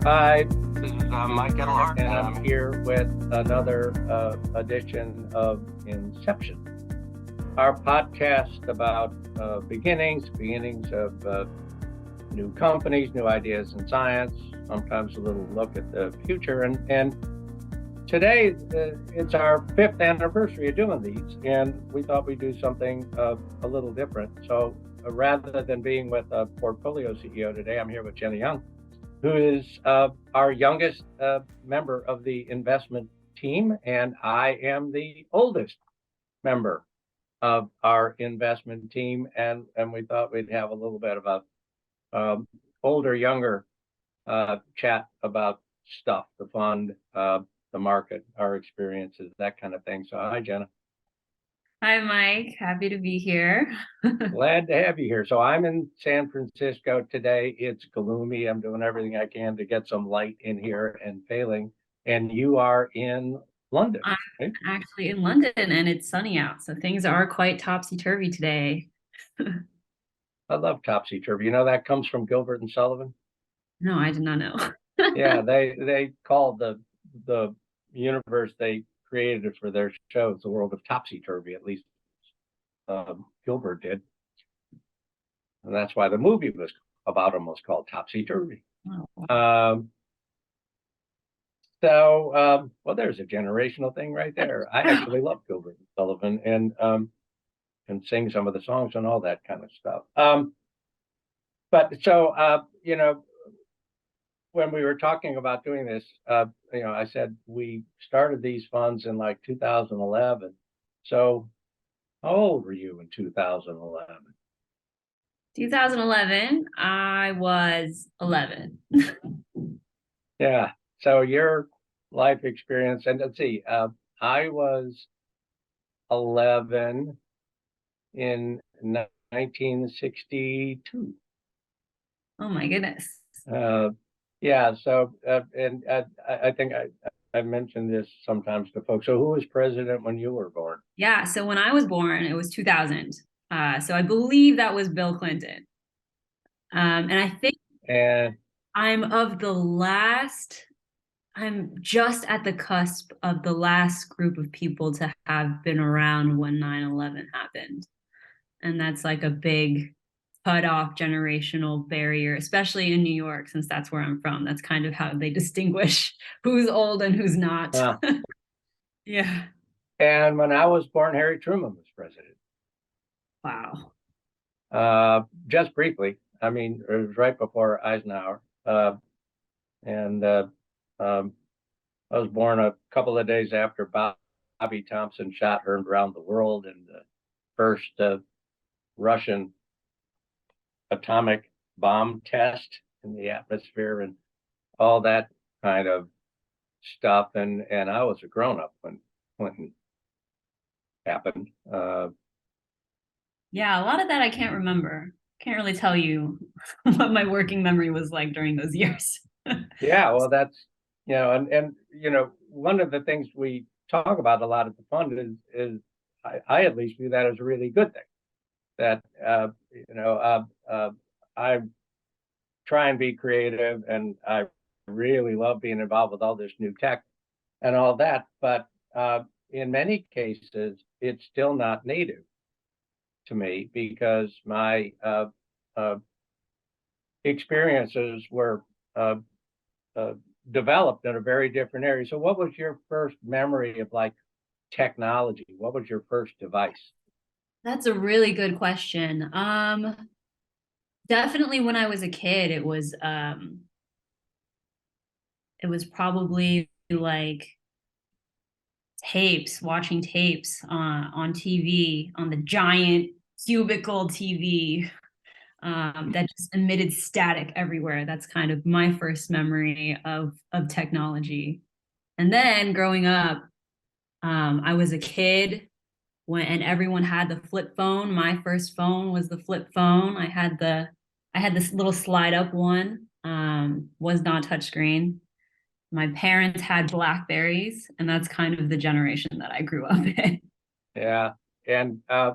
Hi, This is Mike Edelhart. and I'm here with another edition of Inception, our podcast about beginnings of new companies, new ideas in science, sometimes a little look at the future. And today it's our fifth anniversary of doing these, and we thought we'd do something a little different. So rather than being with a portfolio CEO today, I'm here with Jenna Jung, who is our youngest member of the investment team, and I am the oldest member of our investment team, and we thought we'd have a little bit of a older, younger chat about stuff, the fund, the market, our experiences, that kind of thing. So, hi, Jenna. Hi, Mike. Happy to be here. Glad to have you here. So I'm in San Francisco today. It's gloomy. I'm doing everything I can to get some light in here and failing. And you are in London, I'm right? actually in London and it's sunny out, so things are quite topsy-turvy today. I love topsy-turvy. You know that comes from Gilbert and Sullivan. No, I did not know. Yeah, they called the universe they created for their shows the world of topsy-turvy. At least Gilbert did, and that's why the movie was about him was called Topsy-Turvy. Oh, wow. Well, there's a generational thing right there. I actually love Gilbert and Sullivan and sing some of the songs and all that kind of stuff. But when we were talking about doing this, I said we started these funds in like 2011. So how old were you in 2011? 2011, I was 11. Yeah. So your life experience, and let's see, I was 11 in 1962. Oh my goodness. Uh, yeah, I think I mentioned this sometimes to folks. So who was president when you were born? Yeah, so when I was born, it was 2000. So I believe that was Bill Clinton. And I think And I'm of the last I'm just at the cusp of the last group of people to have been around when 9/11 happened. And that's like a big cut off generational barrier, especially in New York, since that's where I'm from. That's kind of how they distinguish who's old and who's not. uh, Yeah. and when I was born, Harry Truman was president. Wow. Just briefly. I mean, it was right before Eisenhower. And um, I was born a couple of days after Bobby Thompson shot her around the world in the first Russian atomic bomb test in the atmosphere and all that kind of stuff. And I was a grown up when Clinton happened. Yeah, a lot of that I can't remember. Can't really tell you what my working memory was like during those years. Yeah, well, that's one of the things we talk about a lot at the fund is I at least view that as a really good thing. That I try and be creative, and I really love being involved with all this new tech and all that. But in many cases, it's still not native to me because my uh, experiences were uh, uh, developed in a very different area. So, what was your first memory of like technology? What was your first device? That's a really good question. Definitely when I was a kid, it was probably like watching tapes on TV, on the giant cubicle TV that just emitted static everywhere. That's kind of my first memory of technology. And then growing up, I was a kid and everyone had the flip phone. My first phone was the flip phone. I had this little slide up one, was not touchscreen. My parents had Blackberries, and that's kind of the generation that I grew up in. Yeah, and uh,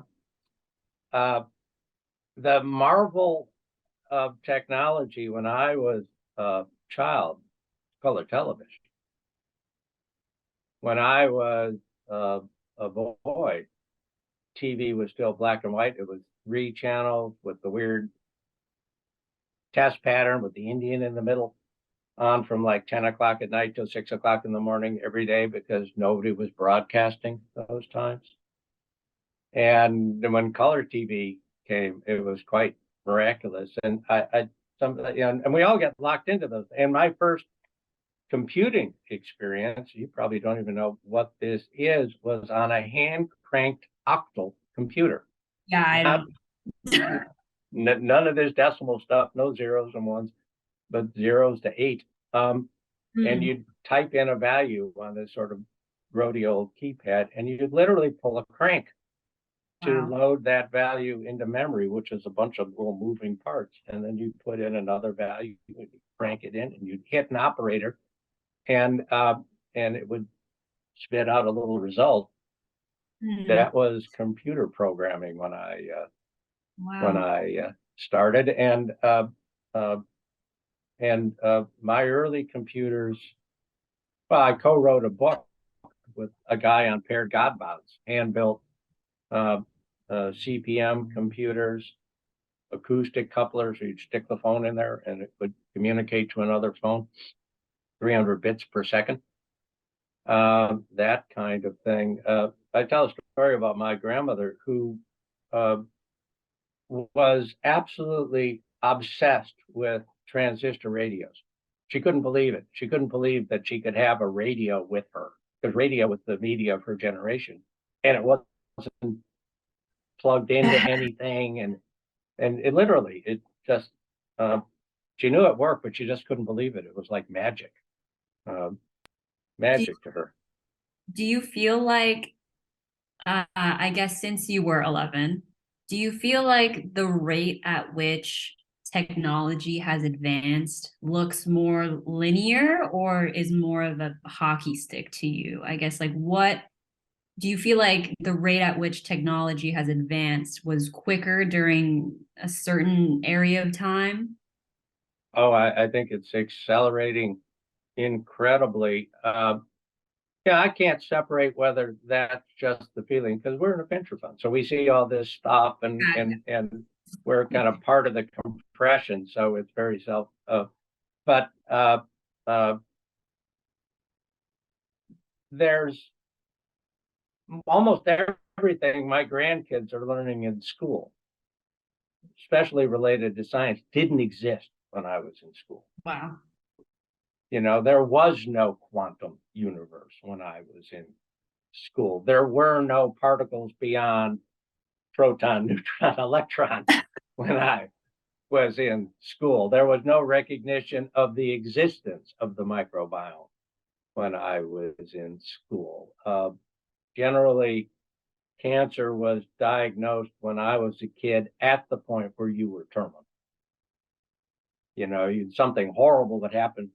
the marvel of technology when I was a child color television. When I was a boy, TV was still black and white. It was 3 channels with the weird test pattern with the Indian in the middle, on from like 10 o'clock at night till 6 o'clock in the morning every day because nobody was broadcasting those times. And when color TV came, it was quite miraculous. And and we all get locked into those. And my first computing experience, you probably don't even know what this is, was on a hand cranked octal computer. Yeah, I don't. None of this decimal stuff, no zeros and ones, but 0s to 8. And you'd type in a value on this sort of grody old keypad, and you'd literally pull a crank to load that value into memory, which is a bunch of little moving parts. And then you put in another value, you crank it in, and you'd hit an operator, and it would spit out a little result. That was computer programming when I started. And my early computers, well, I co-wrote a book with a guy on paired God bots, hand-built CPM computers, acoustic couplers. You'd stick the phone in there and it would communicate to another phone, 300 bits per second. That kind of thing. I tell a story about my grandmother who was absolutely obsessed with transistor radios. She couldn't believe it. She couldn't believe that she could have a radio with her, because radio was the media of her generation, and it wasn't plugged into anything. And it literally, it just, she knew it worked, but she just couldn't believe it. It was like magic, magic to her. Do you feel like, I guess since you were 11, do you feel like the rate at which technology has advanced looks more linear, or is more of a hockey stick to you? I guess, like, what do you feel like the rate at which technology has advanced was quicker during a certain area of time? Oh, I think it's accelerating incredibly. Yeah, I can't separate whether that's just the feeling, because we're in a venture fund, so we see all this stuff, and we're kind of part of the compression, so it's very self. But there's almost everything my grandkids are learning in school, especially related to science, didn't exist when I was in school. Wow. You know, there was no quantum universe when I was in school. There were no particles beyond proton, neutron, electron when I was in school. There was no recognition of the existence of the microbiome when I was in school. Generally, cancer was diagnosed when I was a kid at the point where you were terminal. You know, something horrible would happen,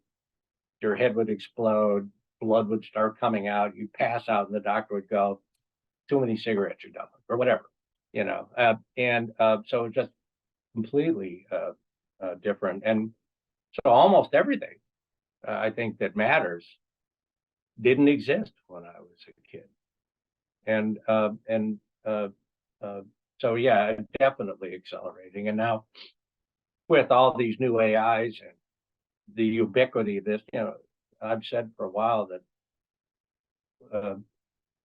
your head would explode, blood would start coming out, you'd pass out, and the doctor would go, too many cigarettes you're done with, or whatever, you know. So it's just completely different. And so almost everything I think that matters didn't exist when I was a kid. So yeah, definitely accelerating. And now with all these new AIs and the ubiquity of this, you know, I've said for a while that,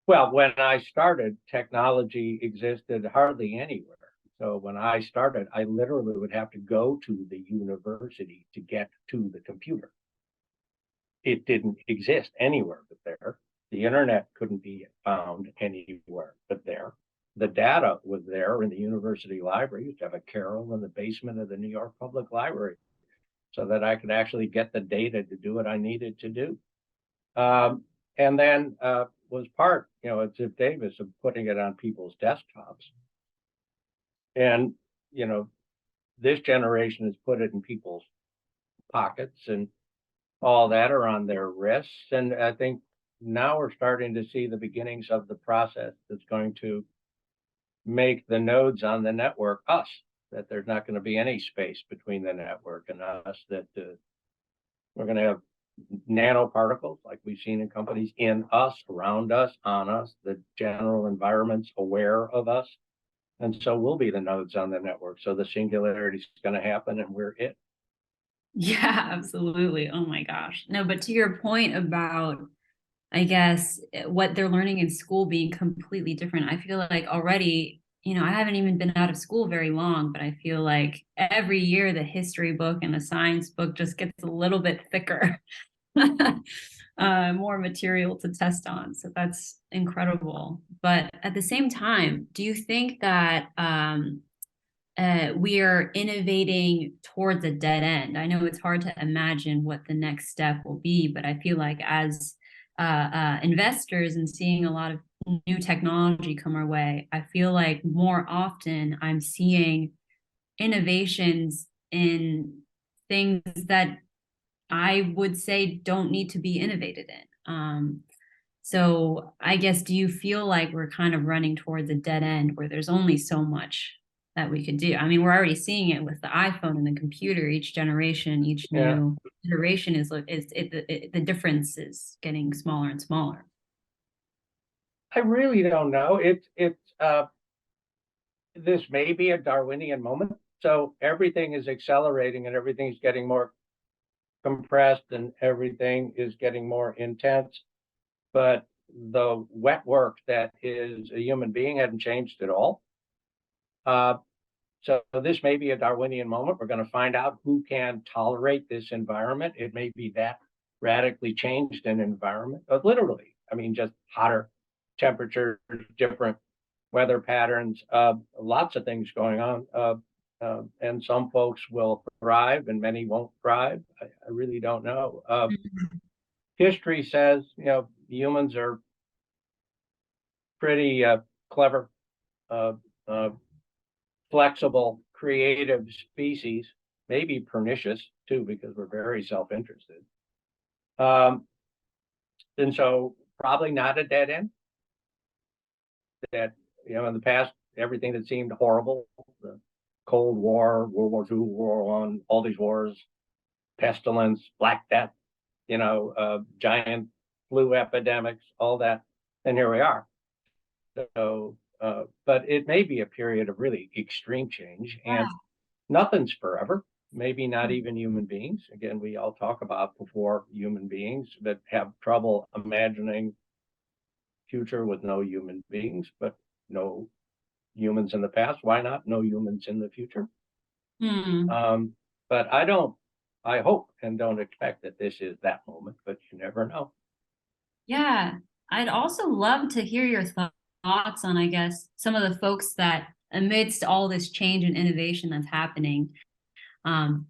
well, when I started, technology existed hardly anywhere. So when I started, I literally would have to go to the university to get to the computer. It didn't exist anywhere but there. The internet couldn't be found anywhere but there. The data was there in the university library. I used to have a Carol in the basement of the New York Public Library so that I could actually get the data to do what I needed to do. And then was part, you know, at Ziff Davis, of putting it on people's desktops. And, you know, this generation has put it in people's pockets, and all that are on their wrists. And I think now we're starting to see the beginnings of the process that's going to make the nodes on the network us, that there's not going to be any space between the network and us, that we're going to have nanoparticles like we've seen in companies, in us, around us, on us. The general environment's aware of us. And so we'll be the nodes on the network. So the singularity is going to happen and we're it. Yeah, absolutely. Oh my gosh. No, but to your point about, I guess, what they're learning in school being completely different, I feel like already, I haven't even been out of school very long, but I feel like every year the history book and the science book just gets a little bit thicker, more material to test on. So that's incredible. But at the same time, do you think that we are innovating towards a dead end? I know it's hard to imagine what the next step will be, but I feel like as investors and seeing a lot of new technology come our way, I feel like more often I'm seeing innovations in things that I would say don't need to be innovated in. So I guess, do you feel like we're kind of running towards a dead end where there's only so much that we could do? I mean, we're already seeing it with the iPhone and the computer. Each generation, each new iteration the difference is getting smaller and smaller. I really don't know. This may be a Darwinian moment. So everything is accelerating and everything's getting more compressed and everything is getting more intense. But the wet work that is a human being hadn't changed at all. So this may be a Darwinian moment. We're going to find out who can tolerate this environment. It may be that radically changed an environment, but literally, I mean, just hotter temperatures, different weather patterns, lots of things going on. And some folks will thrive and many won't thrive. I really don't know. History says, humans are pretty clever, flexible, creative species, maybe pernicious too, because we're very self-interested. And so probably not a dead end. That, in the past, everything that seemed horrible, the Cold War, World War II, World War I, all these wars, pestilence, Black Death, giant flu epidemics, all that, and here we are. So, but it may be a period of really extreme change, and nothing's forever. Maybe not even human beings. Again, we all talk about before human beings that have trouble imagining future with no human beings, but no humans in the past. Why not no humans in the future? But I hope and don't expect that this is that moment, but you never know. Yeah, I'd also love to hear your thoughts on, I guess, some of the folks that amidst all this change and innovation that's happening,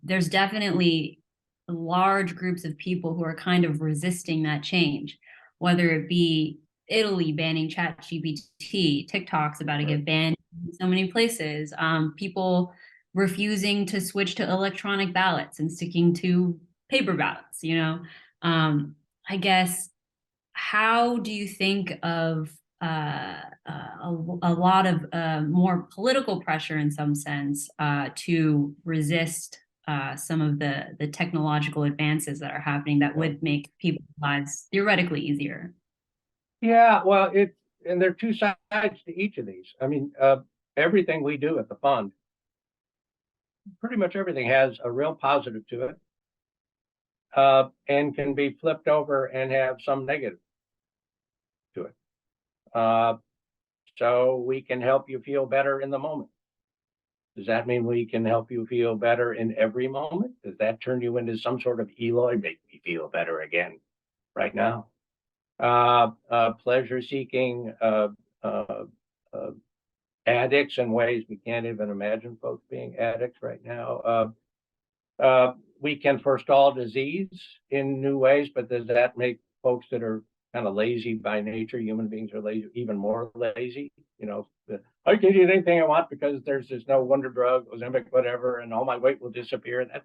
there's definitely large groups of people who are kind of resisting that change, whether it be Italy banning ChatGPT, TikTok's about to get banned in so many places, people refusing to switch to electronic ballots and sticking to paper ballots, I guess, how do you think of a lot of more political pressure in some sense to resist some of the technological advances that are happening that would make people's lives theoretically easier? Yeah, well, and there are two sides to each of these. I mean, everything we do at the fund, pretty much everything has a real positive to it, and can be flipped over and have some negative to it. So we can help you feel better in the moment. Does that mean we can help you feel better in every moment? Does that turn you into some sort of Eloy, make me feel better again right now? Pleasure-seeking addicts in ways we can't even imagine folks being addicts right now. We can forestall disease in new ways, but does that make folks that are kind of lazy by nature, human beings are lazy, even more lazy? I can eat anything I want because there's no wonder drug, Ozempic, whatever, and all my weight will disappear. That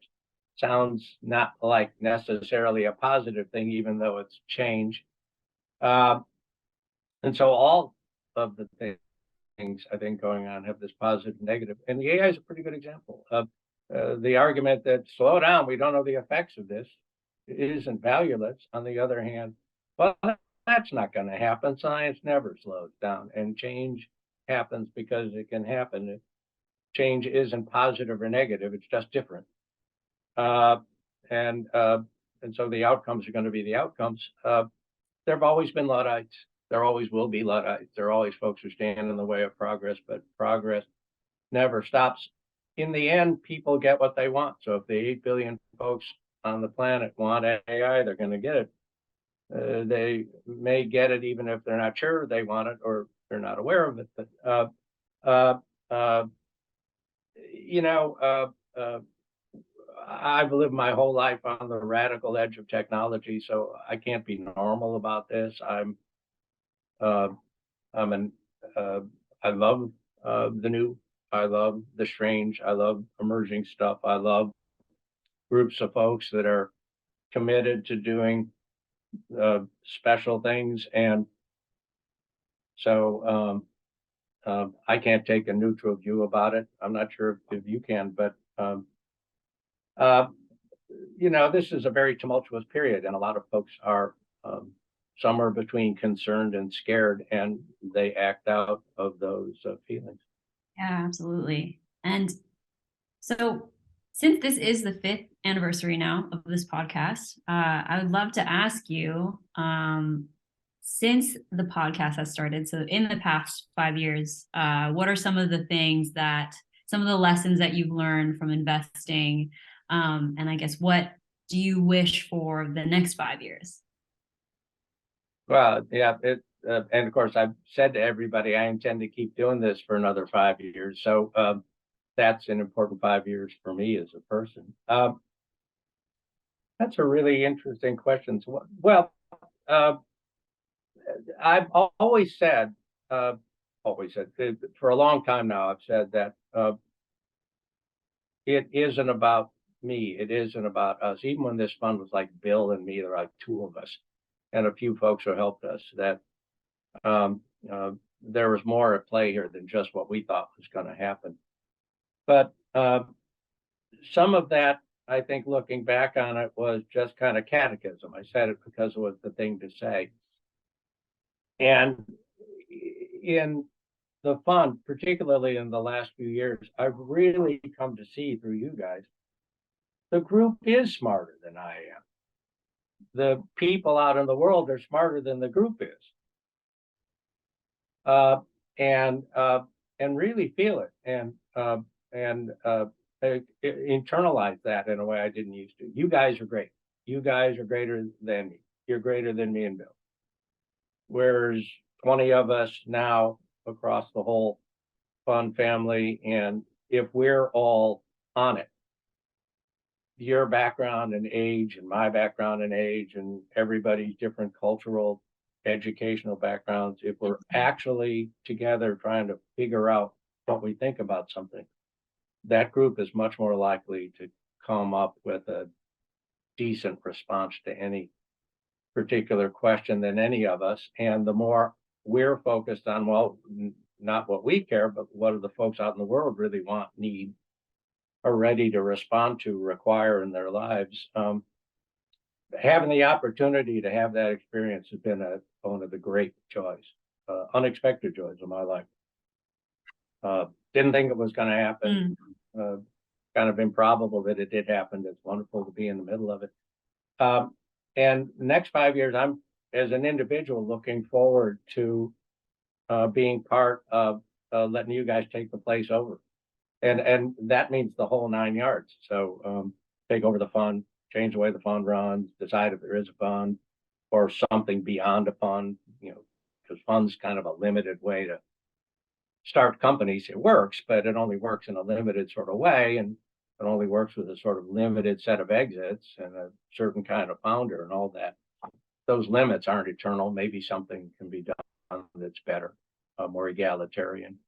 sounds not like necessarily a positive thing, even though it's change. And so all of the things I think going on have this positive and negative. And the AI is a pretty good example of the argument that slow down, we don't know the effects of this. isn't valueless. On the other hand, well, that's not going to happen. Science never slows down, and change happens because it can happen. Change isn't positive or negative; it's just different. Uh, and uh, and so the outcomes are going to be the outcomes. There have always been Luddites. There always will be Luddites. There are always folks who stand in the way of progress, but progress never stops. In the end, people get what they want. So if the 8 billion folks on the planet want AI, they're going to get it. They may get it even if they're not sure they want it or they're not aware of it. But uh, uh, you know, I've lived my whole life on the radical edge of technology, so I can't be normal about this. Uh, I'm an uh, I love the new. I love the strange. I love emerging stuff. I love groups of folks that are committed to doing special things, and so I can't take a neutral view about it. I'm not sure if you can, but uh, this is a very tumultuous period, and a lot of folks are somewhere between concerned and scared, and they act out of those feelings. Yeah, absolutely. And so, since this is the 5th anniversary now of this podcast, I would love to ask you, since the podcast has started, so in the past 5 years, what are some of the lessons that you've learned from investing? And I guess, what do you wish for the next 5 years? Well, yeah, and of course, I've said to everybody I intend to keep doing this for another 5 years. So that's an important 5 years for me as a person. That's a really interesting question. So, well, I've uh, always said for a long time now, I've said that it isn't about me. It isn't about us. Even when this fund was like Bill and me, there were like two of us and a few folks who helped us. That um, there was more at play here than just what we thought was going to happen. But some of that, I think, looking back on it, was just kind of catechism. I said it because it was the thing to say. And in the fund, particularly in the last few years, I've really come to see through you guys, the group is smarter than I am. The people out in the world are smarter than the group is. Uh, and really feel it and internalize that in a way I didn't used to. You guys are great. You guys are greater than me. You're greater than me and Bill. Whereas 20 of us now across the whole fund family, and if we're all on it, your background and age and my background and age and everybody's different cultural, educational backgrounds, if we're actually together trying to figure out what we think about something, that group is much more likely to come up with a decent response to any particular question than any of us. And the more we're focused on, well, not what we care, but what do the folks out in the world really want, need, are ready to respond to, require in their lives. Having the opportunity to have that experience has been one of the great joys, unexpected joys of my life. Didn't think it was going to happen. Kind of improbable that it did happen. It's wonderful to be in the middle of it. And the next 5 years, I'm, as an individual, looking forward to being part of letting you guys take the place over. And that means the whole 9 yards. So take over the fund, change the way the fund runs, decide if there is a fund or something beyond a fund, because fund's kind of a limited way to start companies. It works, but it only works in a limited sort of way, and it only works with a sort of limited set of exits and a certain kind of founder and all that. Those limits aren't eternal. Maybe something can be done that's better, more egalitarian.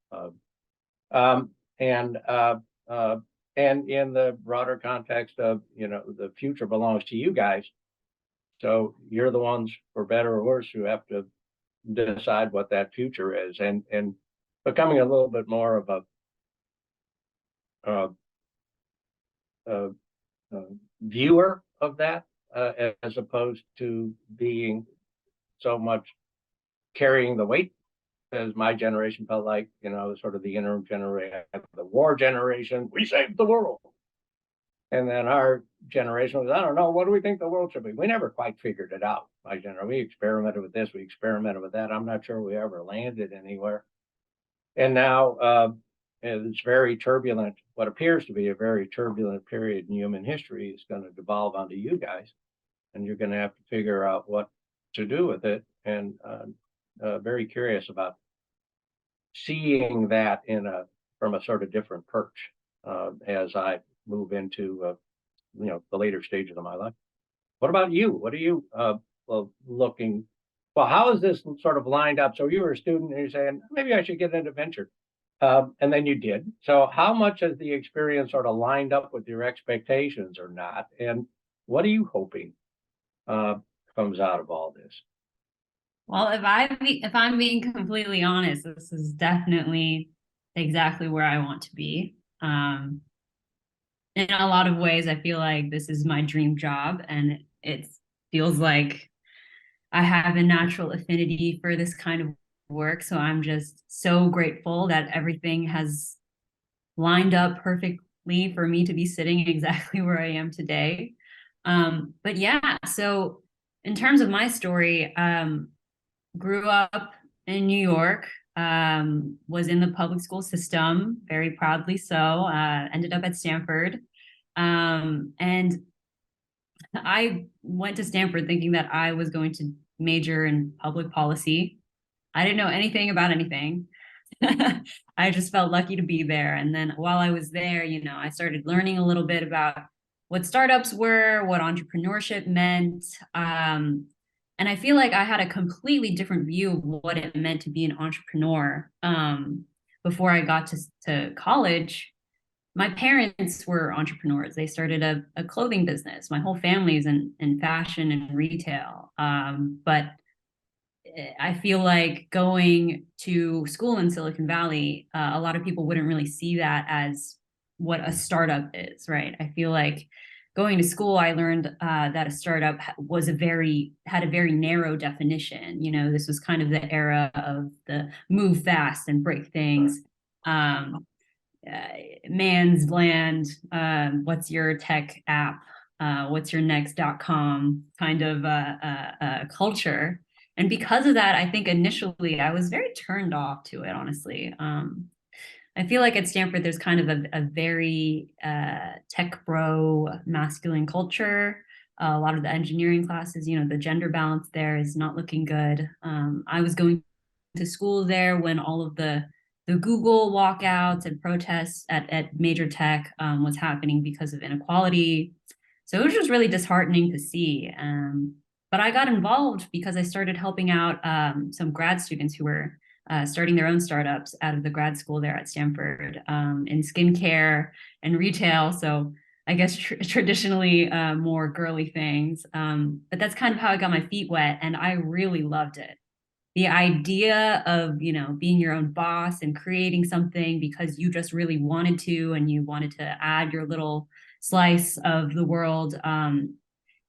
And in the broader context of, the future belongs to you guys. So you're the ones, for better or worse, who have to decide what that future is, and becoming a little bit more of a viewer of that, as opposed to being so much carrying the weight as my generation felt like, sort of the interim generation, the war generation, we saved the world. And then our generation was, I don't know, what do we think the world should be? We never quite figured it out. My generation, we experimented with this, we experimented with that. I'm not sure we ever landed anywhere. And now it's very turbulent. What appears to be a very turbulent period in human history is going to devolve onto you guys, and you're going to have to figure out what to do with it. And very curious about seeing that from a sort of different perch as I move into the later stages of my life. What about you? What are you looking? Well, how is this sort of lined up? So you were a student and you're saying maybe I should get into venture, and then you did. So how much has the experience sort of lined up with your expectations or not? And what are you hoping comes out of all this? Well, if I'm being completely honest, this is definitely exactly where I want to be. In a lot of ways, I feel like this is my dream job, and it feels like I have a natural affinity for this kind of work. So I'm just so grateful that everything has lined up perfectly for me to be sitting exactly where I am today. But yeah, so in terms of my story, grew up in New York, was in the public school system, very proudly so, ended up at Stanford. And I went to Stanford thinking that I was going to major in public policy. I didn't know anything about anything. I just felt lucky to be there. And then while I was there, I started learning a little bit about what startups were, what entrepreneurship meant. And I feel like I had a completely different view of what it meant to be an entrepreneur before I got to college. My parents were entrepreneurs. They started a clothing business. My whole family is in fashion and retail. But I feel like going to school in Silicon Valley, a lot of people wouldn't really see that as what a startup is, right? I feel like going to school, I learned that a startup had a very narrow definition. This was kind of the era of the move fast and break things. Man's land, what's your tech app, what's your next.com kind of culture. And because of that, I think initially I was very turned off to it, honestly. I feel like at Stanford, there's kind of a very tech bro masculine culture. A lot of the engineering classes, the gender balance there is not looking good. I was going to school there when all of the Google walkouts and protests at major tech was happening because of inequality. So it was just really disheartening to see. But I got involved because I started helping out some grad students who were starting their own startups out of the grad school there at Stanford in skincare and retail. So I guess traditionally more girly things. But that's kind of how I got my feet wet, and I really loved it. The idea of, being your own boss and creating something because you just really wanted to, and you wanted to add your little slice of the world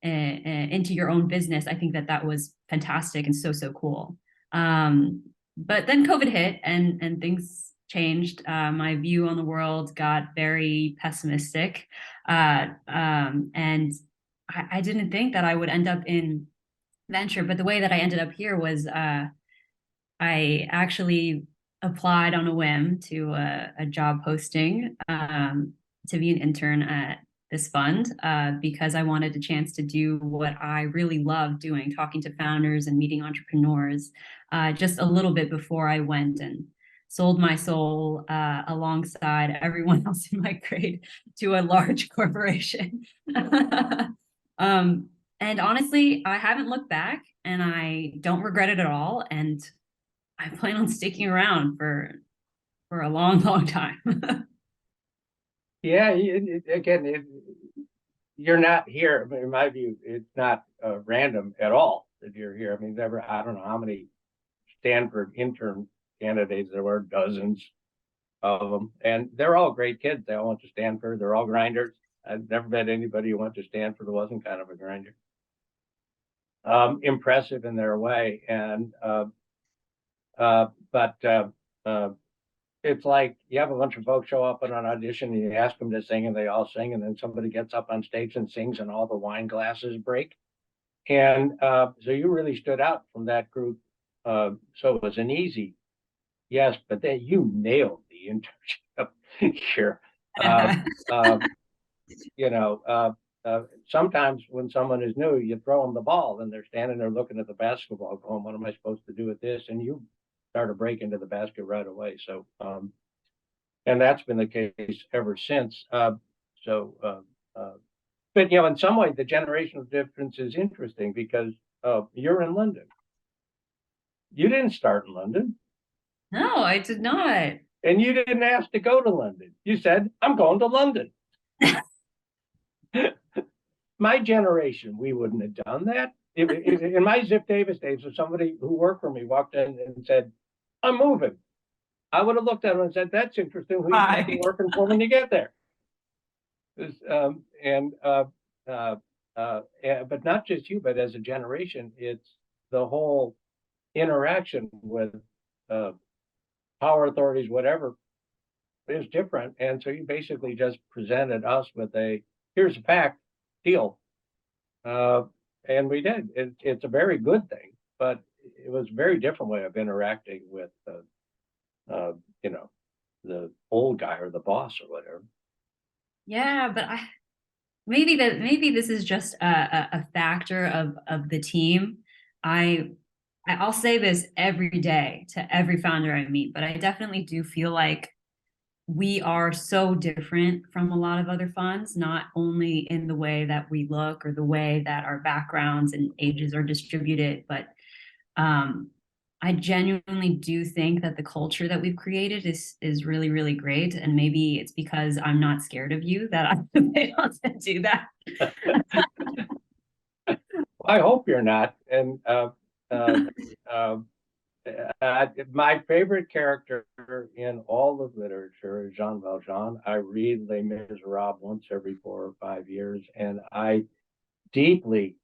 into your own business. I think that was fantastic and so cool. But then COVID hit and things changed. My view on the world got very pessimistic. And I didn't think that I would end up in venture, but the way that I ended up here was I actually applied on a whim to a job posting to be an intern at this fund because I wanted a chance to do what I really love doing, talking to founders and meeting entrepreneurs, just a little bit before I went and sold my soul alongside everyone else in my grade to a large corporation. And honestly, I haven't looked back, and I don't regret it at all. And I plan on sticking around for a long time. Yeah, you're not here. In my view, it's not random at all that you're here. I mean, I don't know how many Stanford intern candidates there were, dozens of them, and they're all great kids. They all went to Stanford. They're all grinders. I've never met anybody who went to Stanford who wasn't kind of a grinder. impressive in their way. And but it's like you have a bunch of folks show up at an audition and you ask them to sing and they all sing, and then somebody gets up on stage and sings and all the wine glasses break. And so you really stood out from that group. So it was an easy yes, but then you nailed the internship here. You know, sometimes when someone is new, you throw them the ball and they're standing there looking at the basketball going, what am I supposed to do with this? And you start to break into the basket right away. So, and that's been the case ever since. So, but, you know, in some way, the generational difference is interesting because you're in London. You didn't start in London. No, I did not. And you didn't ask to go to London. You said, I'm going to London. My generation, we wouldn't have done that. In my Zip Davis days, if somebody who worked for me walked in and said, I'm moving, I would have looked at him and said, that's interesting. Who you think you're working for when you get there? But not just you, but as a generation, it's the whole interaction with power authorities, whatever, is different. And so you basically just presented us with here's a pack deal. And we did. It's a very good thing, but it was a very different way of interacting with, you know, the old guy or the boss or whatever. Yeah, but maybe this is just a factor of the team. I'll say this every day to every founder I meet, but I definitely do feel like we are so different from a lot of other funds, not only in the way that we look or the way that our backgrounds and ages are distributed, but I genuinely do think that the culture that we've created is really, really great. And maybe it's because I'm not scared of you that I'm able to do that. I hope you're not. And my favorite character in all of literature is Jean Valjean. I read Les Miserables once every 4 or 5 years, and I deeply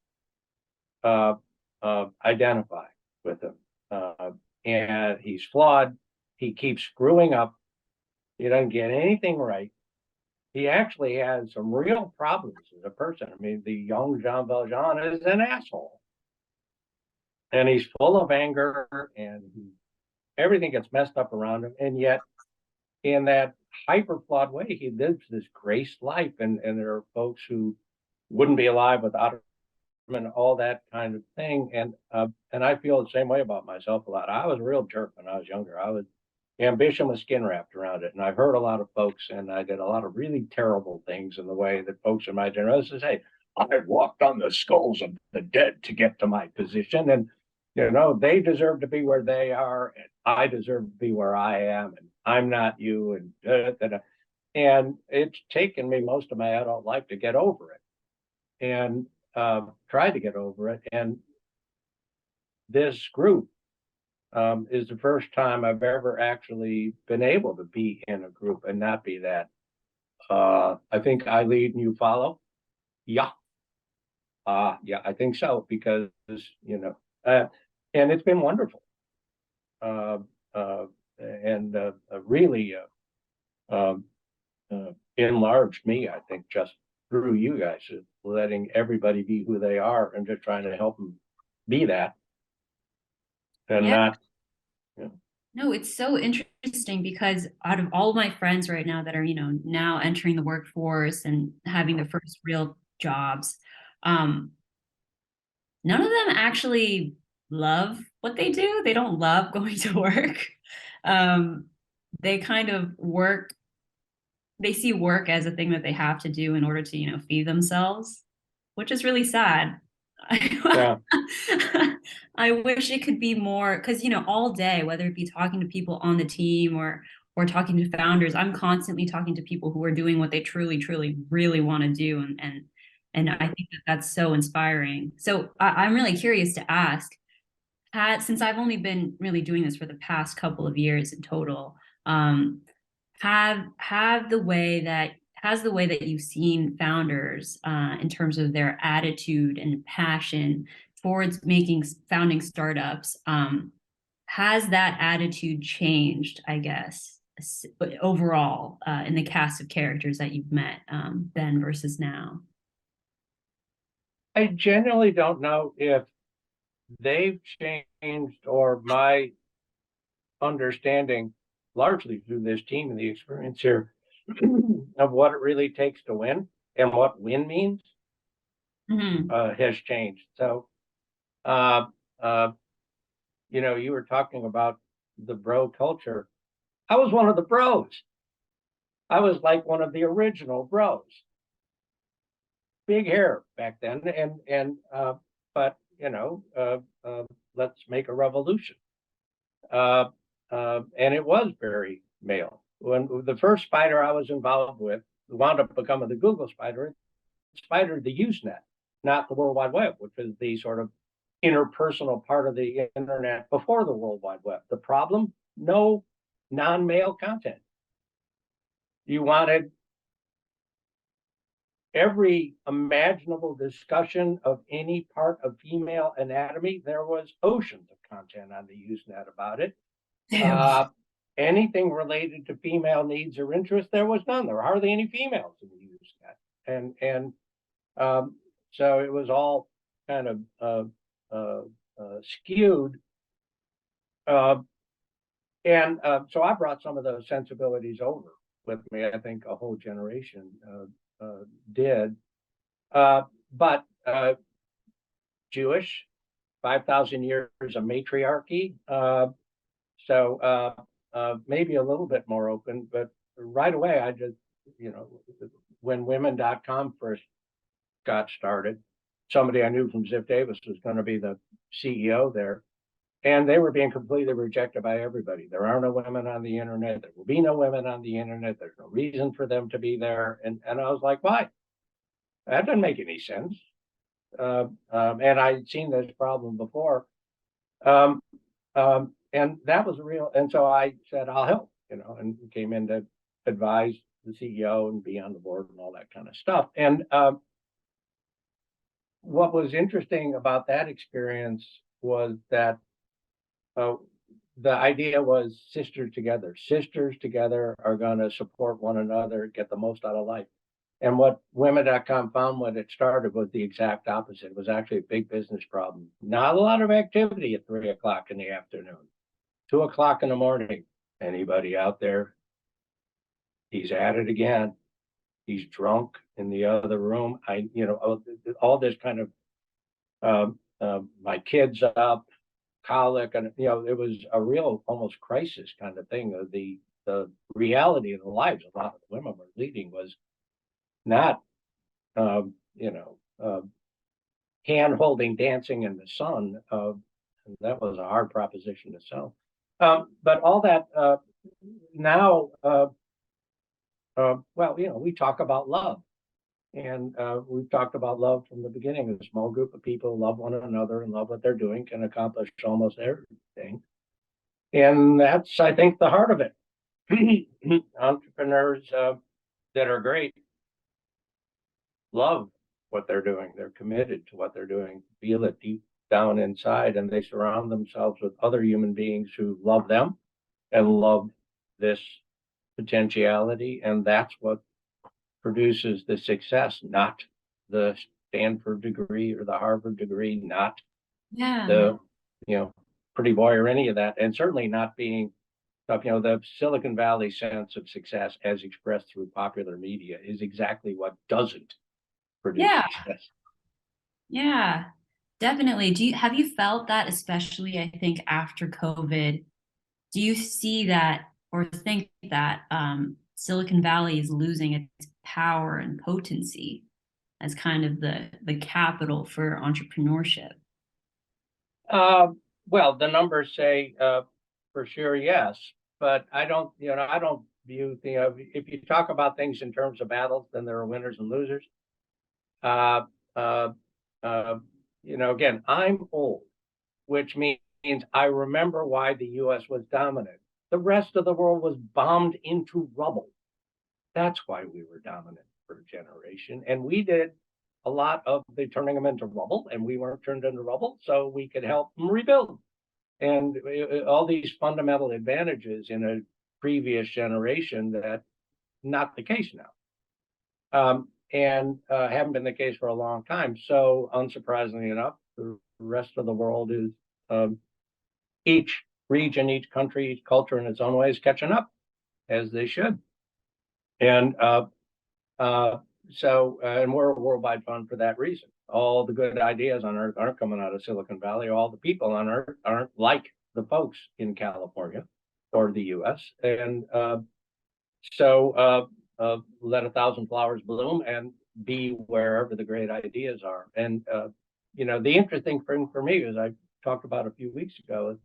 identify with him. And he's flawed. He keeps screwing up. He doesn't get anything right. He actually has some real problems as a person. I mean, the young Jean Valjean is an asshole. And he's full of anger and everything gets messed up around him. And yet, in that hyper flawed way, he lives this graced life. And there are folks who wouldn't be alive without him and all that kind of thing. And I feel the same way about myself a lot. I was a real jerk when I was younger. Ambition was skin wrapped around it. And I've heard a lot of folks, and I did a lot of really terrible things in the way that folks in my generation say, I walked on the skulls of the dead to get to my position. And you know, they deserve to be where they are, and I deserve to be where I am, and I'm not you, and it's taken me most of my adult life to get over it, and try to get over it. And this group is the first time I've ever actually been able to be in a group and not be that. I think I lead and you follow. Yeah. Yeah, I think so, because you know. And it's been wonderful, and really enlarged me, I think, just through you guys, letting everybody be who they are and just trying to help them be that, and not, you know. No, it's so interesting because out of all of my friends right now that are, you know, now entering the workforce and having their first real jobs, none of them actually love what they do. They don't love going to work. They kind of they see work as a thing that they have to do in order to, you know, feed themselves, which is really sad. Yeah. I wish it could be more, because, you know, all day, whether it be talking to people on the team or talking to founders, I'm constantly talking to people who are doing what they truly, truly, really want to do. And I think that that's so inspiring. So I'm really curious to ask, since I've only been really doing this for the past couple of years in total, has the way that you've seen founders in terms of their attitude and passion forwards making founding startups, has that attitude changed, I guess, overall in the cast of characters that you've met then versus now? I genuinely don't know if they've changed or my understanding, largely through this team and the experience here, of what it really takes to win and what win means has changed. So, uh, uh, you were talking about the bro culture. I was one of the bros. I was like one of the original bros. Big hair back then, but let's make a revolution. And it was very male. When the first spider I was involved with wound up becoming the Google spider, it spidered the Usenet, not the World Wide Web, which is the sort of interpersonal part of the internet before the World Wide Web. The problem? No non-male content. You wanted every imaginable discussion of any part of female anatomy. There was oceans of content on the Usenet about it. Anything related to female needs or interests, there was none. There were hardly any females in the Usenet, and so it was all kind of skewed. So I brought some of those sensibilities over with me. I think a whole generation did. But Jewish, 5,000 years of matriarchy. So maybe a little bit more open, but right away, I just, when women.com first got started, somebody I knew from Ziff Davis was going to be the CEO there. And they were being completely rejected by everybody. There are no women on the internet. There will be no women on the internet. There's no reason for them to be there. And I was like, why? That doesn't make any sense. And I'd seen this problem before. And that was real. And so I said, I'll help, and came in to advise the CEO and be on the board and all that kind of stuff. And what was interesting about that experience was that the idea was sisters together. Sisters together are going to support one another, get the most out of life. And what women.com found when it started was the exact opposite. It was actually a big business problem. Not a lot of activity at 3 o'clock in the afternoon, 2 o'clock in the morning. Anybody out there? He's at it again. He's drunk in the other room. All this kind of my kids up, colic, and it was a real almost crisis kind of thing. The reality of the lives a lot of the women were leading was not hand holding dancing in the sun. That was a hard proposition to sell. But all that now, we talk about love. And we've talked about love from the beginning. A small group of people love one another and love what they're doing, can accomplish almost everything. And that's, I think, the heart of it. Entrepreneurs that are great love what they're doing. They're committed to what they're doing, feel it deep down inside, and they surround themselves with other human beings who love them and love this potentiality. And that's what produces the success, not the Stanford degree or the Harvard degree, not the pretty boy or any of that, and certainly not being the Silicon Valley sense of success as expressed through popular media is exactly what doesn't produce success. Yeah, definitely. Have you felt that, especially I think after COVID? Do you see that or think that Silicon Valley is losing its power and potency as kind of the capital for entrepreneurship? Well, the numbers say for sure yes, but I don't view if you talk about things in terms of battles, then there are winners and losers. Again, I'm old, which means I remember why the U.S. was dominant. The rest of the world was bombed into rubble. That's why we were dominant for a generation. And we did a lot of the turning them into rubble, and we weren't turned into rubble, so we could help them rebuild. And all these fundamental advantages in a previous generation that not the case now, and haven't been the case for a long time. So unsurprisingly enough, the rest of the world is each region, each country, each culture in its own way is catching up, as they should. And and we're a worldwide fund for that reason. All the good ideas on Earth aren't coming out of Silicon Valley. All the people on Earth aren't like the folks in California or the U.S. And let 1,000 flowers bloom and be wherever the great ideas are. And the interesting thing for me, as I talked about a few weeks ago, is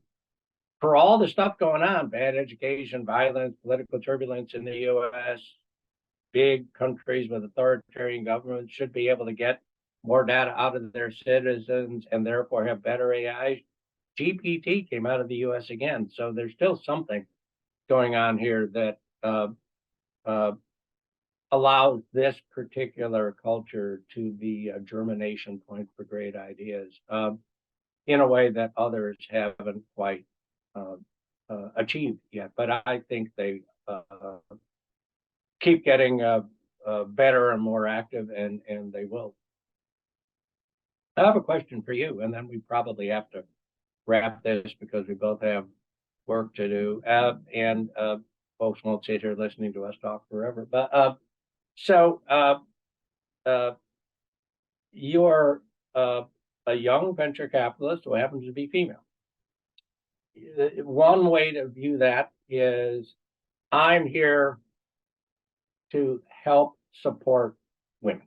for all the stuff going on, bad education, violence, political turbulence in the U.S., big countries with authoritarian governments should be able to get more data out of their citizens and therefore have better AI. GPT came out of the U.S. again, so there's still something going on here that allows this particular culture to be a germination point for great ideas in a way that others haven't quite achieved yet. But I think they keep getting better and more active, and they will. I have a question for you, and then we probably have to wrap this because we both have work to do, and folks won't sit here listening to us talk forever. But you're a young venture capitalist who happens to be female. One way to view that is I'm here to help support women.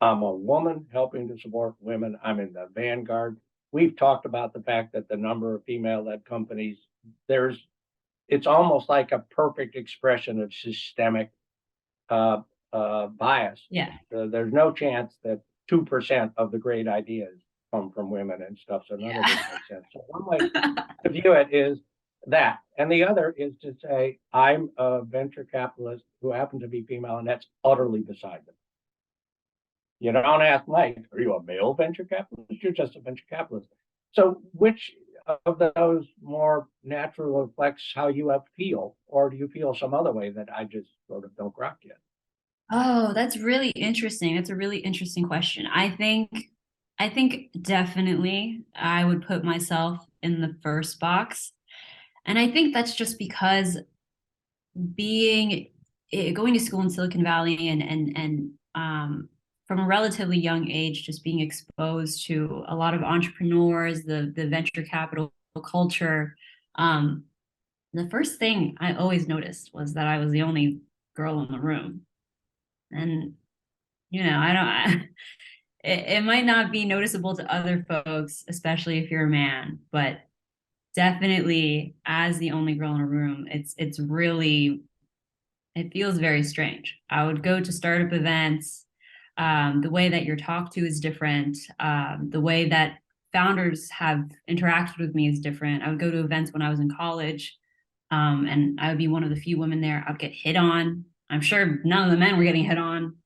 I'm a woman helping to support women. I'm in the vanguard. We've talked about the fact that the number of female-led companies, it's almost like a perfect expression of systemic bias. Yeah. There's no chance that 2% of the great ideas come from women and stuff. So none of this makes sense. So one way to view it is that. And the other is to say, I'm a venture capitalist who happens to be female, and that's utterly beside them. You don't ask Mike, are you a male venture capitalist? You're just a venture capitalist. So which of those more naturally reflects how you feel, or do you feel some other way that I just sort of don't grok yet? Oh, that's really interesting. That's a really interesting question. I think definitely I would put myself in the first box. And I think that's just because going to school in Silicon Valley and from a relatively young age, just being exposed to a lot of entrepreneurs, the venture capital culture. The first thing I always noticed was that I was the only girl in the room. And, it might not be noticeable to other folks, especially if you're a man, but definitely as the only girl in a room, it feels very strange. I would go to startup events. The way that you're talked to is different. The way that founders have interacted with me is different. I would go to events when I was in college, and I would be one of the few women there. I'd get hit on. I'm sure none of the men were getting hit on.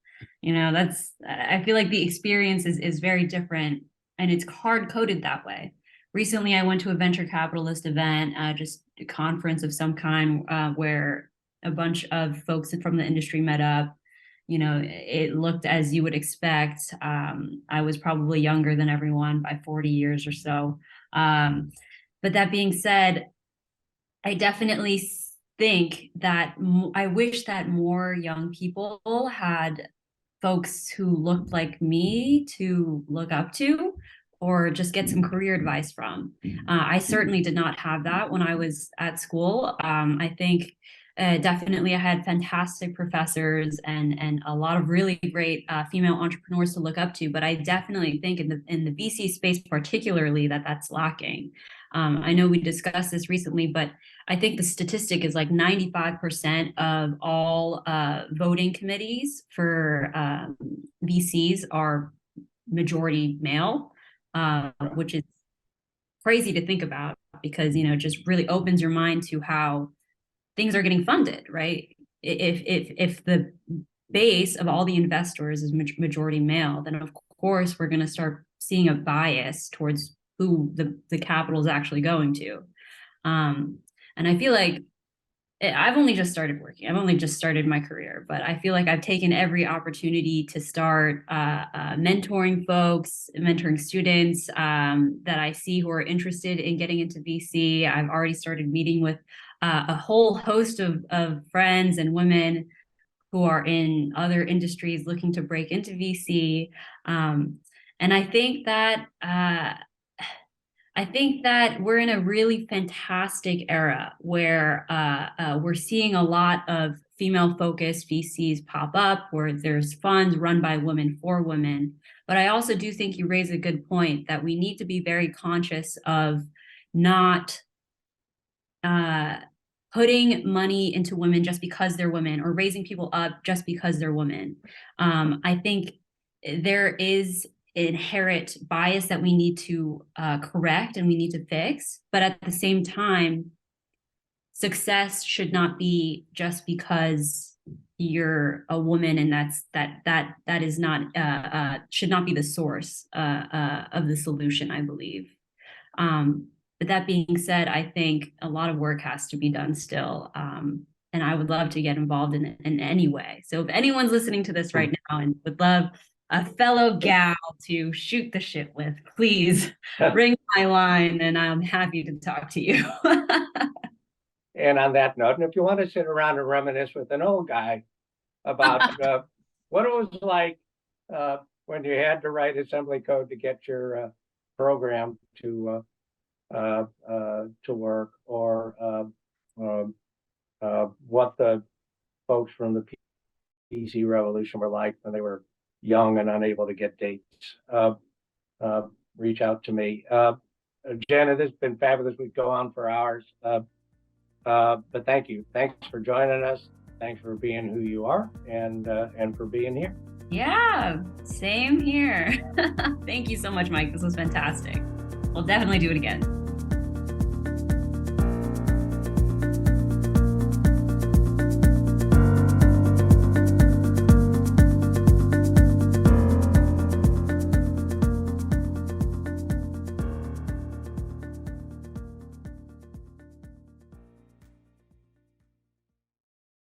I feel like the experience is very different, and it's hard coded that way. Recently, I went to a venture capitalist event, just a conference of some kind, where a bunch of folks from the industry met up. It looked as you would expect. I was probably younger than everyone by 40 years or so. But that being said, I definitely think that I wish that more young people had folks who looked like me to look up to, or just get some career advice from. I certainly did not have that when I was at school. I think definitely I had fantastic professors and a lot of really great female entrepreneurs to look up to, but I definitely think in the VC space particularly that's lacking. I know we discussed this recently, but I think the statistic is like 95% of all voting committees for VCs are majority male, which is crazy to think about because, it just really opens your mind to how things are getting funded, right? If the base of all the investors is majority male, then of course we're going to start seeing a bias towards who the capital is actually going to. And I feel like I've only just started working. I've only just started my career, but I feel like I've taken every opportunity to start mentoring folks, mentoring students that I see who are interested in getting into VC. I've already started meeting with a whole host of friends and women who are in other industries looking to break into VC. And I think that we're in a really fantastic era where we're seeing a lot of female-focused VCs pop up, where there's funds run by women for women. But I also do think you raise a good point that we need to be very conscious of not putting money into women just because they're women, or raising people up just because they're women. I think there is inherent bias that we need to correct and we need to fix, but at the same time, success should not be just because you're a woman, and that is not should not be the source of the solution, I believe. But that being said, I think a lot of work has to be done still. And I would love to get involved in any way. So if anyone's listening to this right now and would love a fellow gal to shoot the shit with, please ring my line and I'm happy to talk to you. And on that note, and if you want to sit around and reminisce with an old guy about what it was like when you had to write assembly code to get your program to work, or what the folks from the PC revolution were like when they were young and unable to get dates, reach out to me. Jenna, this has been fabulous. We could go on for hours, but thank you. Thanks for joining us. Thanks for being who you are, and for being here. Yeah, same here. Thank you so much, Mike. This was fantastic. We'll definitely do it again.